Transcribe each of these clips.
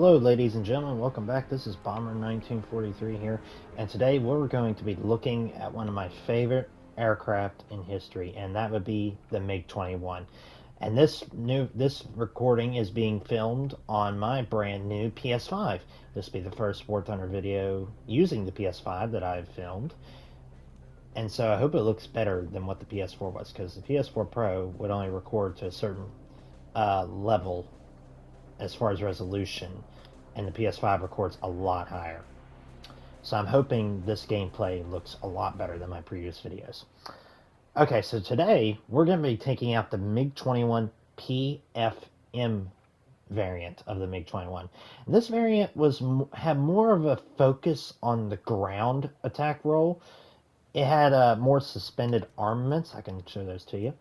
Hello ladies and gentlemen, welcome back. This is Bomber1943 here, and today we're going to be looking at one of my favorite aircraft in history, and that would be the MiG-21. And this recording is being filmed on my brand new PS5. This will be the first War Thunder video using the PS5 that I've filmed. And so I hope it looks better than what the PS4 was, because the PS4 Pro would only record to a certain level as far as resolution, and the PS5 records a lot higher. So I'm hoping this gameplay looks a lot better than my previous videos. Okay, so today we're going to be taking out the Mig-21PFM variant of the MiG-21. And this variant had more of a focus on the ground attack role. It had more suspended armaments. I can show those to you.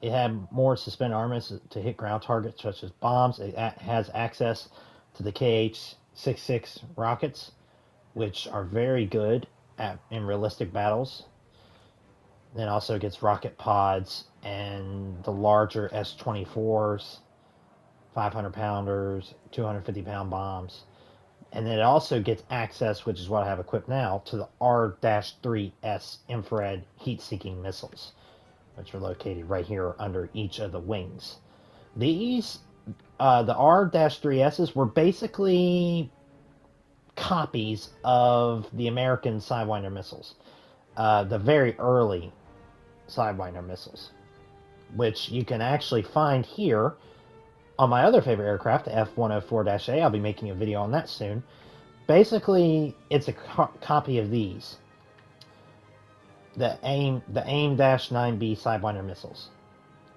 It had more suspended armaments to hit ground targets such as bombs. It has access to the KH-66 rockets, which are very good in realistic battles. Then also gets rocket pods and the larger S-24s, 500-pounders, 250-pound bombs. And then it also gets access, which is what I have equipped now, to the R-3S infrared heat-seeking missiles, which are located right here under each of the wings. These, the R-3Ss were basically copies of the American Sidewinder missiles, the very early Sidewinder missiles, which you can actually find here on my other favorite aircraft, the F-104-A. I'll be making a video on that soon. Basically, it's a copy of these. The AIM-9B Sidewinder missiles.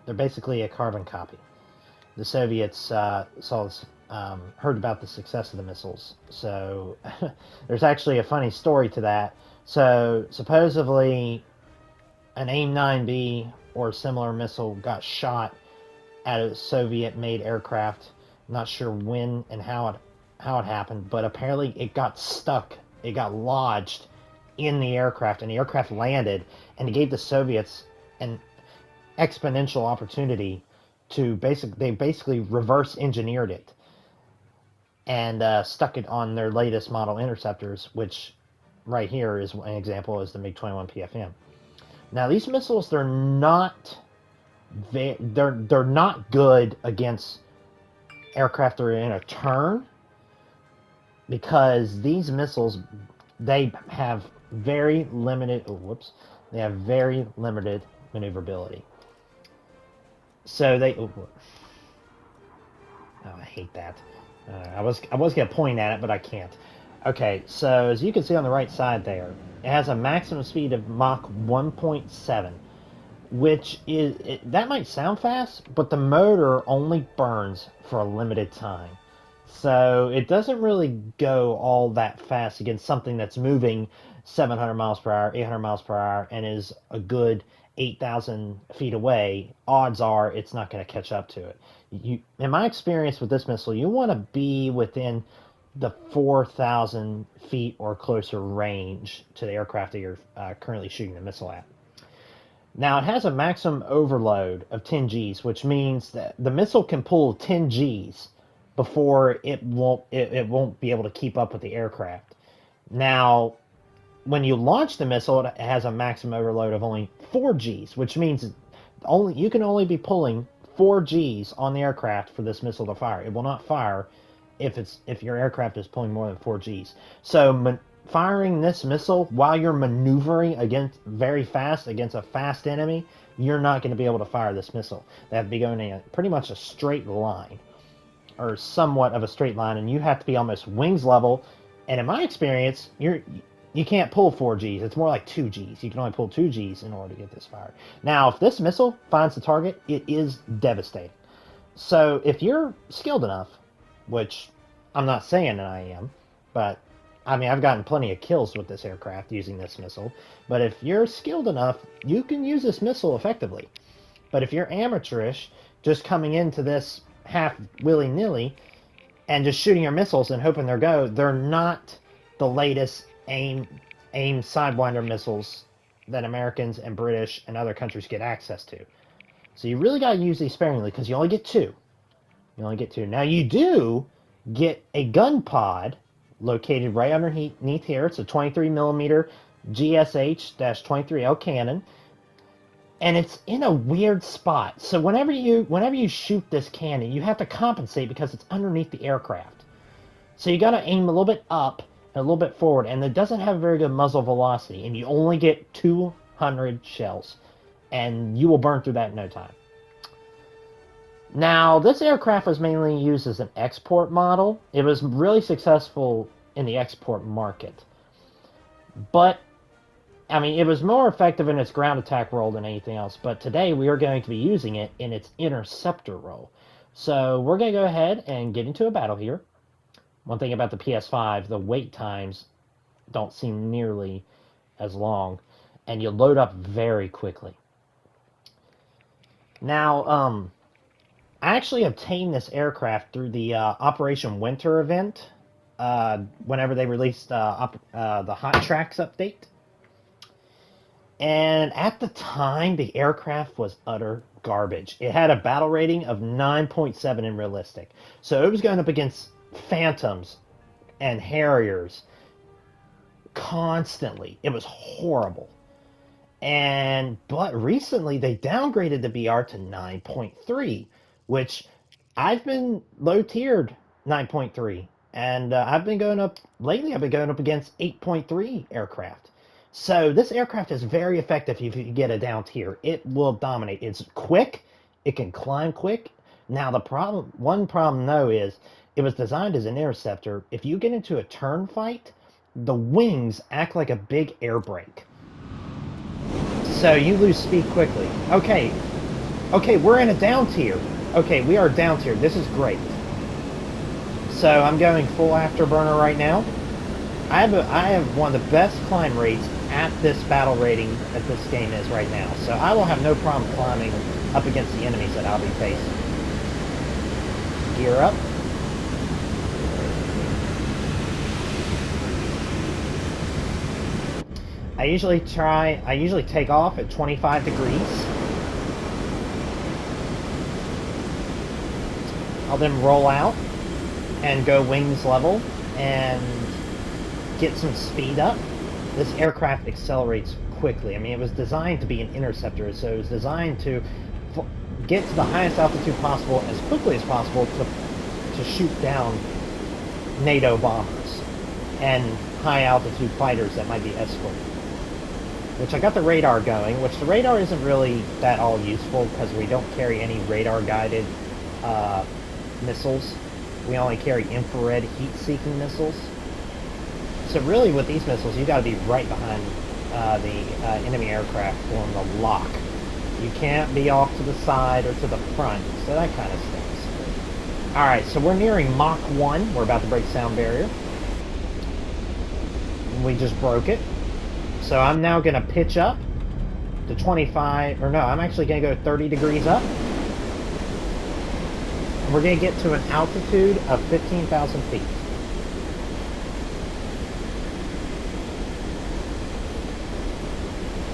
They're basically a carbon copy. The Soviets heard about the success of the missiles, so there's actually a funny story to that. So supposedly an AIM-9B or a similar missile got shot at a Soviet-made aircraft. I'm not sure when and how it happened, but apparently it got stuck. It got lodged in the aircraft, and the aircraft landed, and it gave the Soviets an exponential opportunity to basically reverse engineered it and stuck it on their latest model interceptors, which right here is an example, is the Mig-21PFM. Now these missiles, they're not good against aircraft that are in a turn, because these missiles, they have very limited maneuverability. So I hate that. I was gonna point at it, but I can't. Okay, so as you can see on the right side there, it has a maximum speed of Mach 1.7, which that might sound fast, but the motor only burns for a limited time. So it doesn't really go all that fast against something that's moving 700 miles per hour, 800 miles per hour, and is a good 8,000 feet away. Odds are it's not going to catch up to it. In my experience with this missile, you want to be within the 4,000 feet or closer range to the aircraft that you're currently shooting the missile at. Now, it has a maximum overload of 10 Gs, which means that the missile can pull 10 Gs before it won't be able to keep up with the aircraft. Now, when you launch the missile, it has a maximum overload of only 4 Gs, which means you can only be pulling 4 Gs on the aircraft for this missile to fire. It will not fire if your aircraft is pulling more than 4 Gs. So firing this missile while you're maneuvering very fast against a fast enemy, you're not going to be able to fire this missile. They have to be going in pretty much a straight line, or somewhat of a straight line, and you have to be almost wings level. And in my experience, you can't pull 4 Gs. It's more like 2 Gs. You can only pull 2 Gs in order to get this fired. Now, if this missile finds the target, it is devastating. So if you're skilled enough, which I'm not saying that I am, but I mean, I've gotten plenty of kills with this aircraft using this missile. But if you're skilled enough, you can use this missile effectively. But if you're amateurish, just coming into this half willy-nilly and just shooting your missiles and hoping they're not the latest AIM Sidewinder missiles that Americans and British and other countries get access to. So you really got to use these sparingly, because you only get 2. Now you do get a gun pod located right underneath here. It's a 23 millimeter GSH-23L cannon, and it's in a weird spot. So whenever you shoot this cannon, you have to compensate because it's underneath the aircraft. So you got to aim a little bit up and a little bit forward, and it doesn't have very good muzzle velocity, and you only get 200 shells, and you will burn through that in no time. Now, this aircraft was mainly used as an export model. It was really successful in the export market. But, I mean, it was more effective in its ground attack role than anything else. But today, we are going to be using it in its interceptor role. So, we're going to go ahead and get into a battle here. One thing about the PS5, the wait times don't seem nearly as long. And you load up very quickly. Now, I actually obtained this aircraft through the Operation Winter event whenever they released the Hot Tracks update. And at the time, the aircraft was utter garbage. It had a battle rating of 9.7 in realistic. So it was going up against Phantoms and Harriers constantly. It was horrible. But recently they downgraded the BR to 9.3, which I've been low tiered 9.3, and I've been going up lately. I've been going up against 8.3 aircraft. So this aircraft is very effective if you get a down tier. It will dominate. It's quick. It can climb quick. Now one problem though is it was designed as an interceptor. If you get into a turn fight, the wings act like a big air brake. So you lose speed quickly. Okay, we're in a down tier. Okay, we are down tier. This is great. So I'm going full afterburner right now. I have one of the best climb rates at this battle rating that this game is right now. So I will have no problem climbing up against the enemies that I'll be facing. Gear up. I usually take off at 25 degrees. I'll then roll out and go wings level and get some speed up. This aircraft accelerates quickly. I mean, it was designed to be an interceptor, so it was designed to get to the highest altitude possible as quickly as possible to shoot down NATO bombers and high altitude fighters that might be escorted. Which I got the radar going, which the radar isn't really that all useful because we don't carry any radar-guided missiles. We only carry infrared heat-seeking missiles. So really with these missiles, you got to be right behind the enemy aircraft form the lock. You can't be off to the side or to the front, so that kind of stinks. Alright, so we're nearing Mach 1. We're about to break sound barrier. We just broke it. So I'm now going to pitch up to 25, or no, I'm actually going to go 30 degrees up. And we're going to get to an altitude of 15,000 feet.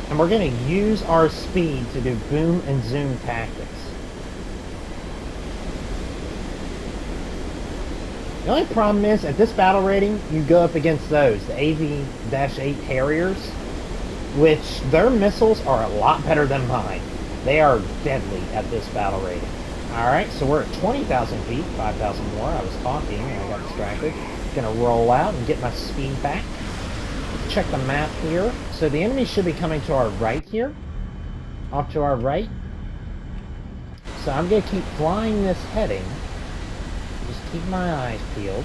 And we're going to use our speed to do boom and zoom tactics. The only problem is, at this battle rating, you go up against those, the AV-8 Harriers, which their missiles are a lot better than mine. They are deadly at this battle rating. Alright, so we're at 20,000 feet, 5,000 more. I was talking and I got distracted. Gonna roll out and get my speed back. Let's check the map here. So the enemy should be coming to our right here. Off to our right. So I'm gonna keep flying this heading. Just keep my eyes peeled.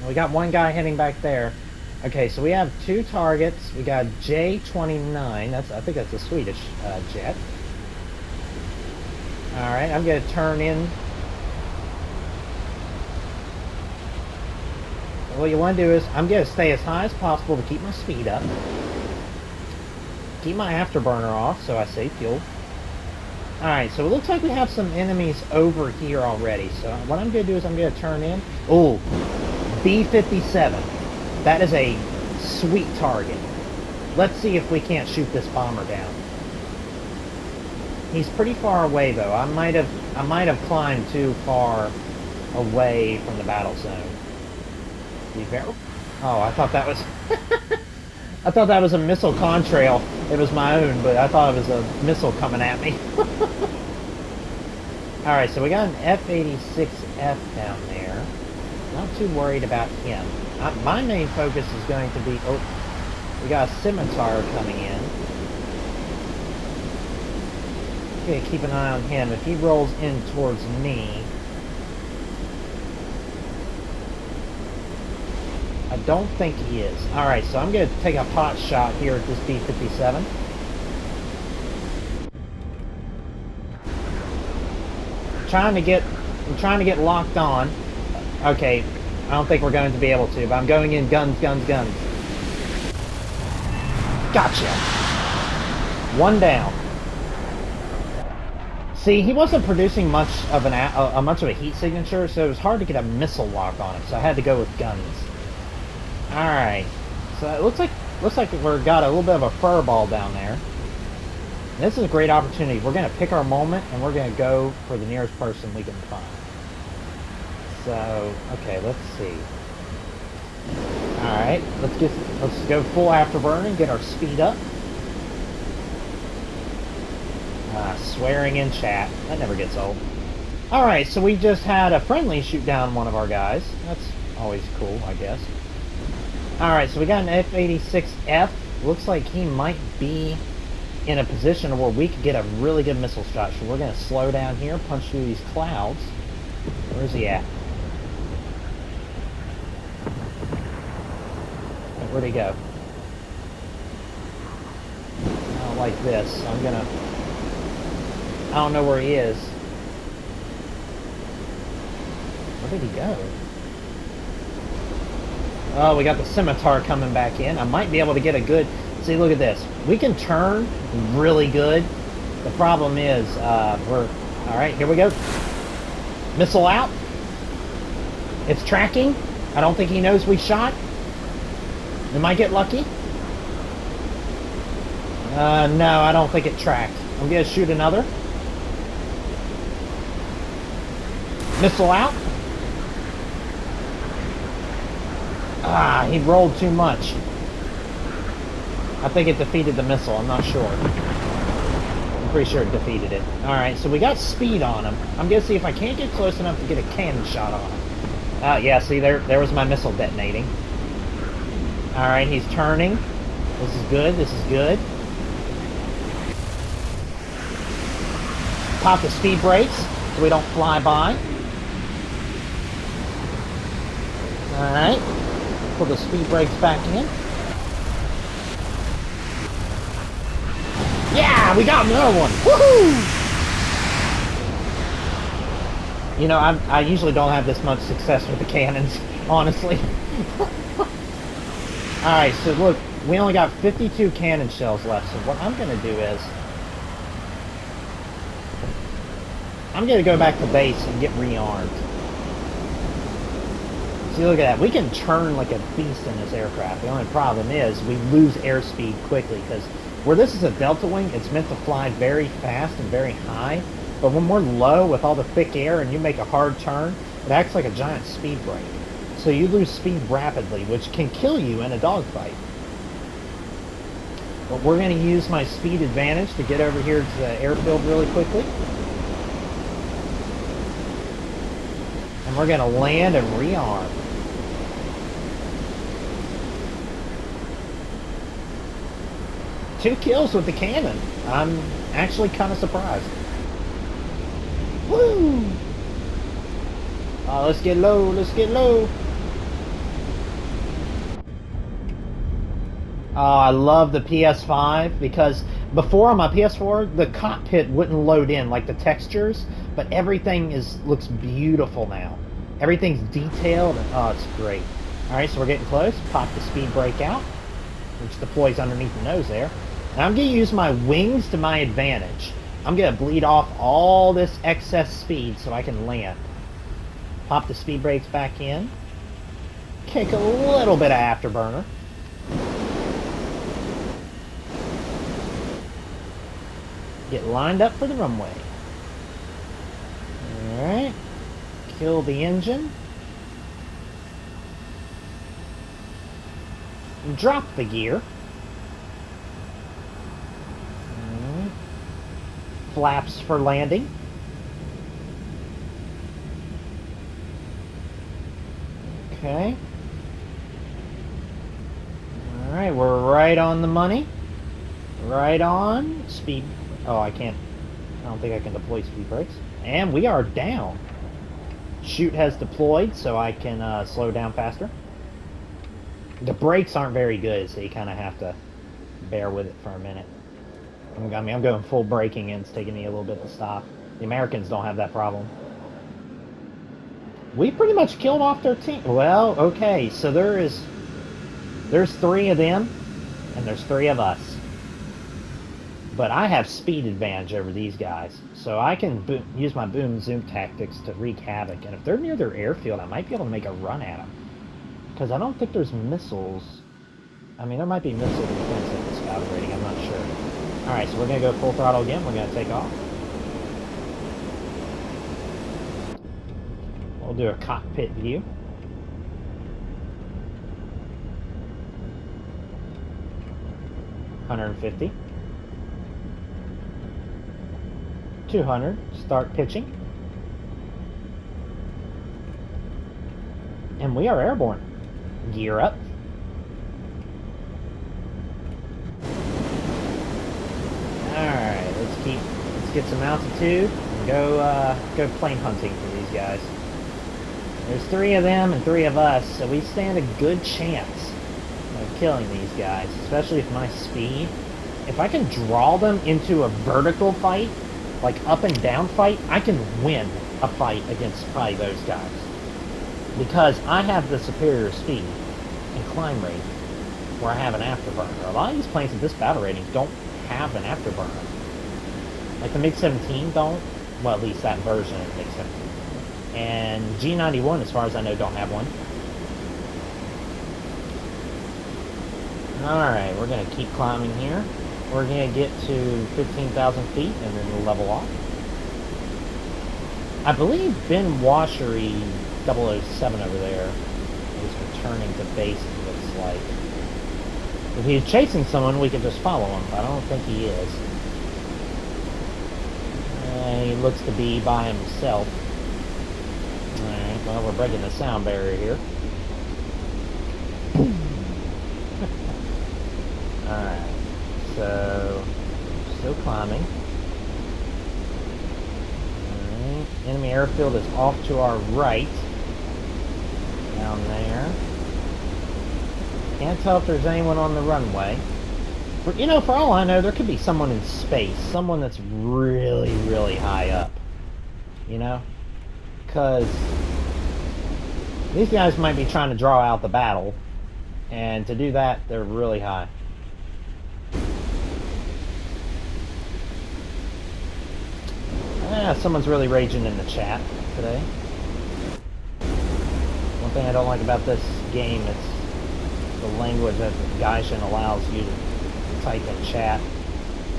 We got one guy heading back there. Okay, so we have two targets. We got J-29. I think that's a Swedish jet. Alright, I'm going to turn in. What you want to do is, I'm going to stay as high as possible to keep my speed up. Keep my afterburner off so I save fuel. Alright, so it looks like we have some enemies over here already. So what I'm going to do is I'm going to turn in. Oh, B-57. That is a sweet target. Let's see if we can't shoot this bomber down. He's pretty far away though. I might have climbed too far away from the battle zone. Be fair. Oh, I thought that was I thought that was a missile contrail. It was my own, but I thought it was a missile coming at me. Alright, so we got an F-86F down there. Not too worried about him. My main focus is going to be... Oh, we got a Scimitar coming in. Okay, keep an eye on him. If he rolls in towards me... I don't think he is. Alright, so I'm going to take a pot shot here at this B-57. I'm trying to get locked on. Okay, I don't think we're going to be able to, but I'm going in guns, guns, guns. Gotcha. One down. See, he wasn't producing much of a heat signature, so it was hard to get a missile lock on him. So I had to go with guns. All right. So it looks like we've got a little bit of a furball down there. And this is a great opportunity. We're going to pick our moment, and we're going to go for the nearest person we can find. So, okay, let's see. All right, let's go full afterburner and get our speed up. Swearing in chat, that never gets old. All right, so we just had a friendly shoot down one of our guys. That's always cool, I guess. All right, so we got an F-86F. Looks like he might be in a position where we could get a really good missile shot. So we're going to slow down here, punch through these clouds. Where's he at? Where'd he go? I don't like this. I don't know where he is. Where did he go? Oh, we got the Scimitar coming back in. I might be able to get a good... See, look at this. We can turn really good. The problem is, we're... Alright, here we go. Missile out. It's tracking. I don't think he knows we shot. We might get lucky. No, I don't think it tracked. I'm going to shoot another. Missile out. Ah, he rolled too much. I think it defeated the missile. I'm not sure. I'm pretty sure it defeated it. Alright, so we got speed on him. I'm going to see if I can't get close enough to get a cannon shot on him. Yeah, see, there was my missile detonating. Alright, he's turning. This is good, this is good. Pop the speed brakes so we don't fly by. Alright. Pull the speed brakes back in. Yeah, we got another one. Woohoo! You know, I usually don't have this much success with the cannons, honestly. Alright, so look, we only got 52 cannon shells left, so what I'm going to do is... I'm going to go back to base and get rearmed. See, look at that. We can turn like a beast in this aircraft. The only problem is we lose airspeed quickly, because where this is a delta wing, it's meant to fly very fast and very high. But when we're low with all the thick air and you make a hard turn, it acts like a giant speed brake. So you lose speed rapidly, which can kill you in a dogfight. But we're going to use my speed advantage to get over here to the airfield really quickly. And we're going to land and rearm. Two kills with the cannon. I'm actually kind of surprised. Woo! Let's get low, let's get low. Oh, I love the PS5 because before on my PS4, the cockpit wouldn't load in like the textures, but everything looks beautiful now. Everything's detailed, and oh, it's great. Alright, so we're getting close. Pop the speed brake out, which deploys underneath the nose there. And I'm going to use my wings to my advantage. I'm going to bleed off all this excess speed so I can land. Pop the speed brakes back in. Kick a little bit of afterburner. Get lined up for the runway. Alright. Kill the engine. Drop the gear. Alright. Flaps for landing. Okay. Alright, we're right on the money. Right on. Speed. Oh, I can't. I don't think I can deploy speed brakes. And we are down. Chute has deployed, so I can slow down faster. The brakes aren't very good, so you kind of have to bear with it for a minute. I'm going full braking, and it's taking me a little bit to stop. The Americans don't have that problem. We pretty much killed off their team. Well, okay, so there's 3 of them, and there's 3 of us. But I have speed advantage over these guys, so I can use my boom zoom tactics to wreak havoc. And if they're near their airfield, I might be able to make a run at them. Because I don't think there's missiles. I mean, there might be missile defense in this battle rating, I'm not sure. Alright, so we're going to go full throttle again. We're going to take off. We'll do a cockpit view. $150. 200. Start pitching. And we are airborne. Gear up. Alright, let's get some altitude and go plane hunting for these guys. There's 3 of them and 3 of us, so we stand a good chance of killing these guys, especially with my speed. If I can draw them into a vertical fight, like up and down fight, I can win a fight against probably those guys. Because I have the superior speed and climb rate, where I have an afterburner. A lot of these planes at this battle rating don't have an afterburner. Like the Mig-17 don't. Well, at least that version of the Mig-17. And G-91, as far as I know, don't have one. Alright, we're going to keep climbing here. We're going to get to 15,000 feet and then we'll level off. I believe Ben Washery 007 over there is returning to base, it looks like. If he's chasing someone, we can just follow him, but I don't think he is. He looks to be by himself. Alright, well, we're breaking the sound barrier here. Alright, so, still climbing. Alright, enemy airfield is off to our right. Down there. Can't tell if there's anyone on the runway. For all I know, there could be someone in space. Someone that's really, really high up. You know? Because these guys might be trying to draw out the battle. And to do that, they're really high. Someone's really raging in the chat today. One thing I don't like about this game is the language that Gaijin allows you to type in chat.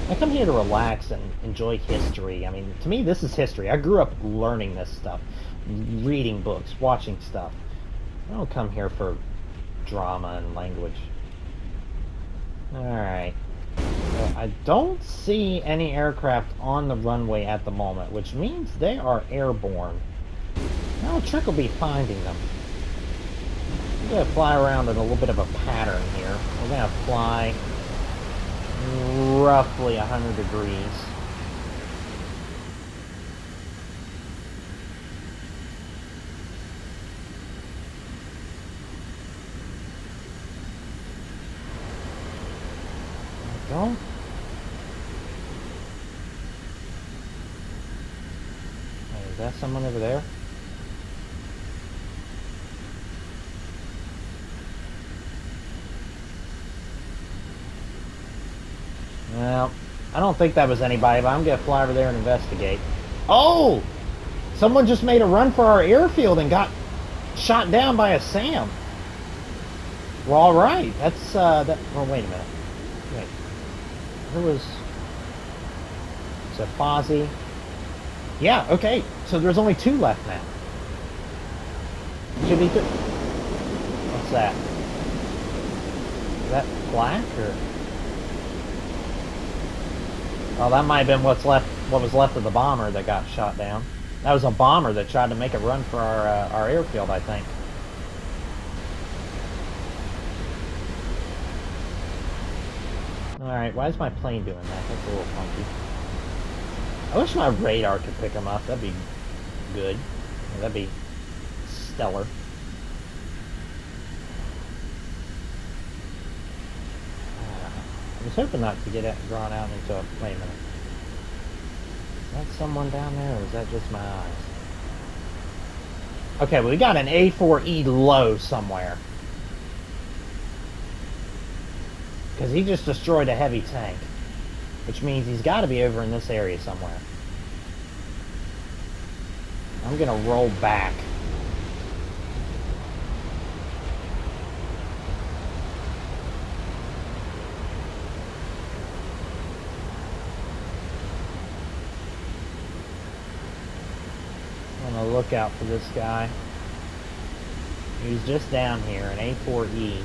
I come here to relax and enjoy history. I mean, to me, this is history. I grew up learning this stuff, reading books, watching stuff. I don't come here for drama and language. Alright. So I don't see any aircraft on the runway at the moment, which means they are airborne. Now Trick will be finding them. I'm going to fly around in a little bit of a pattern here. We're going to fly roughly 100 degrees. Go. Hey, is that someone over there? Well, I don't think that was anybody, but I'm going to fly over there and investigate. Oh! Someone just made a run for our airfield and got shot down by a SAM. Well, alright. That's, Oh, wait a minute. Wait. There was... So Fozzie. Yeah, okay. So there's only 2 left now. Should be 3. What's that? Is that black or? Well, that might have been what's left. What was left of the bomber that got shot down. That was a bomber that tried to make a run for our airfield, I think. Alright, why is my plane doing that? That's a little funky. I wish my radar could pick them up. That'd be good. That'd be stellar. I was hoping not to get drawn out into a... Wait a minute. Is that someone down there, or is that just my eyes? Okay, well, we got an A4E low somewhere. Because he just destroyed a heavy tank. Which means he's got to be over in this area somewhere. I'm going to roll back. I'm going to look out for this guy. He's just down here, an A4E.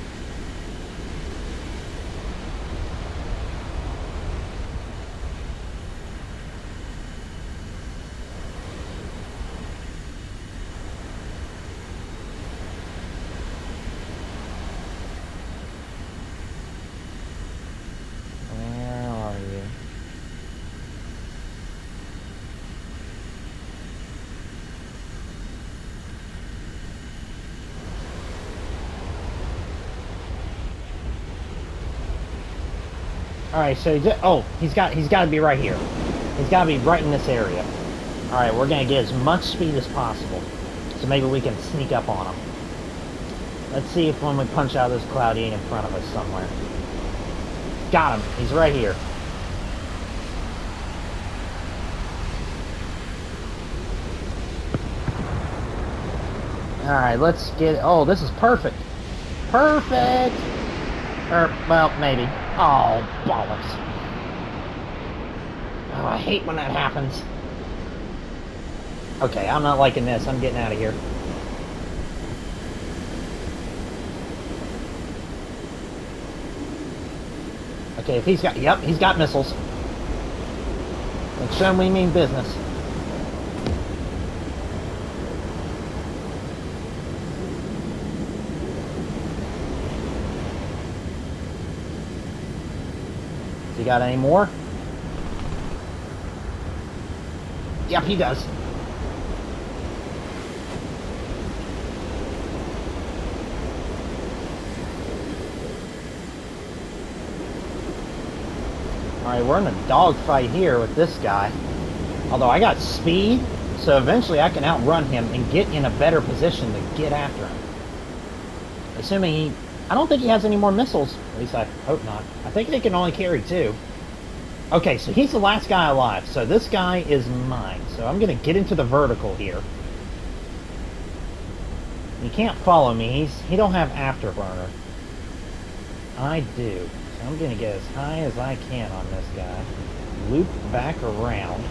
Alright, so he's got to be right here. He's got to be right in this area. Alright, we're going to get as much speed as possible. So maybe we can sneak up on him. Let's see if when we punch out of this cloud, he ain't in front of us somewhere. Got him. He's right here. Alright, let's get... Oh, this is perfect. Perfect! Well, maybe. Oh, bollocks. Oh, I hate when that happens. Okay, I'm not liking this. I'm getting out of here. Okay, if he's got... Yep, he's got missiles. Let's show him we mean business. You got any more? Yep, he does. Alright, we're in a dogfight here with this guy. Although I got speed, so eventually I can outrun him and get in a better position to get after him. Assuming he... I don't think he has any more missiles. At least I hope not. I think they can only carry 2. Okay, so he's the last guy alive. So this guy is mine. So I'm going to get into the vertical here. He can't follow me. He don't have afterburner. I do. So I'm going to get as high as I can on this guy. Loop back around.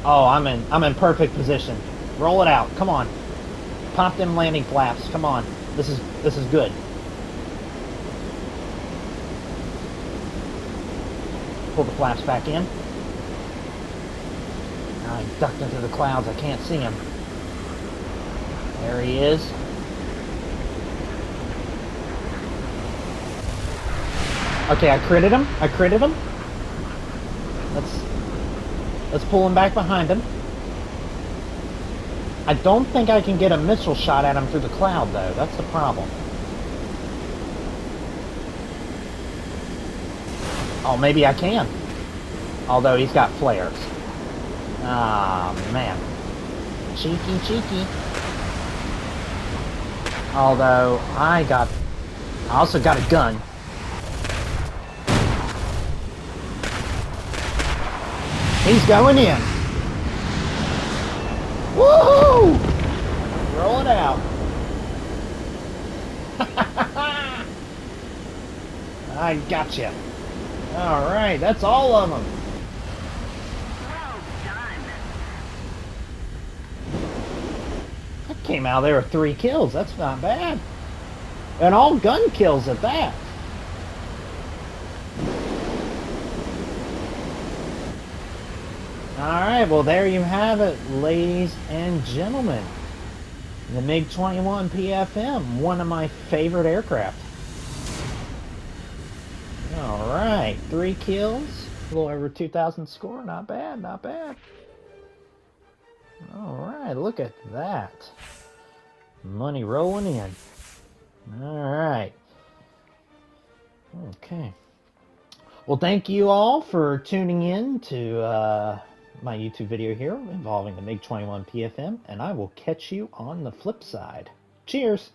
Oh, I'm in perfect position. Roll it out. Come on. Pop them landing flaps. Come on. This is good. Pull the flaps back in. Now he ducked into the clouds. I can't see him. There he is. Okay, I critted him. Let's pull him back behind him. I don't think I can get a missile shot at him through the cloud, though. That's the problem. Oh, maybe I can. Although he's got flares. Ah, man. Cheeky. Although, I also got a gun. He's going in. Woohoo! Roll it out. I gotcha. All right, that's all of them. Well done. I came out there with 3 kills. That's not bad. And all gun kills at that. Alright, well there you have it, ladies and gentlemen. The Mig-21PFM, one of my favorite aircraft. Alright, 3 kills, a little over 2,000 score, not bad, not bad. Alright, look at that. Money rolling in. Alright. Okay. Well, thank you all for tuning in to my YouTube video here involving the Mig-21PFM, and I will catch you on the flip side. Cheers!